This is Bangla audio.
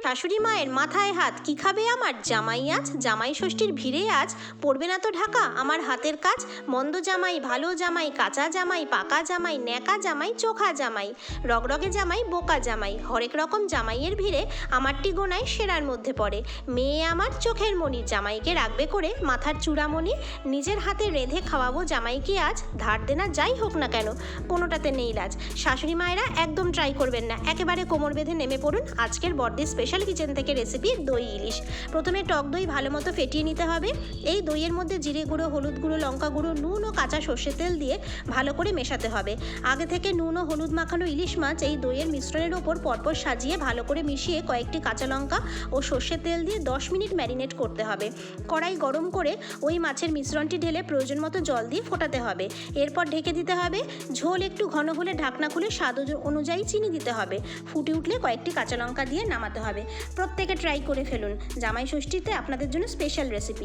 শাশুড়ি মায়ের মাথায় হাত, কি খাবে আমার জামাই আজ? জামাই ষষ্ঠীর ভিড়ে আজ পড়বে না তো ঢাকা আমার হাতের কাজ। মন্দ জামাই, ভালো জামাই, কাঁচা জামাই, পাকা জামাই, ন্যাকা জামাই, চোখা জামাই, রগরগে জামাই, বোকা জামাই, হরেক রকম জামাইয়ের ভিড়ে আমারটি গোনায় সেরার মধ্যে পড়ে। মেয়ে আমার চোখের মণি, জামাইকে রাখবে করে মাথার চূড়ামণি। নিজের হাতে রেঁধে খাওয়াবো জামাইকে আজ, ধার দেনা যাই হোক না কেন কোনোটাতে নেই লাজ। শাশুড়ি মায়েরা একদম ট্রাই করবেন না, একেবারে কোমর বেঁধে নেমে পড়ুন আজকের বড়দির স্পেশাল কিচেন থেকে রেসিপি দই ইলিশ। প্রথমে টক দই ভালো মতো ফেটিয়ে নিতে হবে। এই দইয়ের মধ্যে জিরে গুঁড়ো, হলুদ গুঁড়ো, লঙ্কা গুঁড়ো, নুন ও কাঁচা সর্ষের তেল দিয়ে ভালো করে মেশাতে হবে। আগে থেকে নুন ও হলুদ মাখানো ইলিশ মাছ এই দইয়ের মিশ্রণের ওপর পরপর সাজিয়ে ভালো করে মিশিয়ে কয়েকটি কাঁচা লঙ্কা ও সর্ষের তেল দিয়ে 10 মিনিট ম্যারিনেট করতে হবে। কড়াই গরম করে ওই মাছের মিশ্রণটি ঢেলে প্রয়োজন মতো জল দিয়ে ফোটাতে হবে। এরপর ঢেকে দিতে হবে। ঝোল একটু ঘন হলে ঢাকনা খুলে স্বাদ অনুযায়ী চিনি দিতে হবে। ফুটে উঠলে কয়েকটি কাঁচা লঙ্কা দিয়ে নামাতে হবে। প্রত্যেকে ট্রাই করে ফেলুন, জামাই ষষ্ঠীতে আপনাদের জন্য স্পেশাল রেসিপি।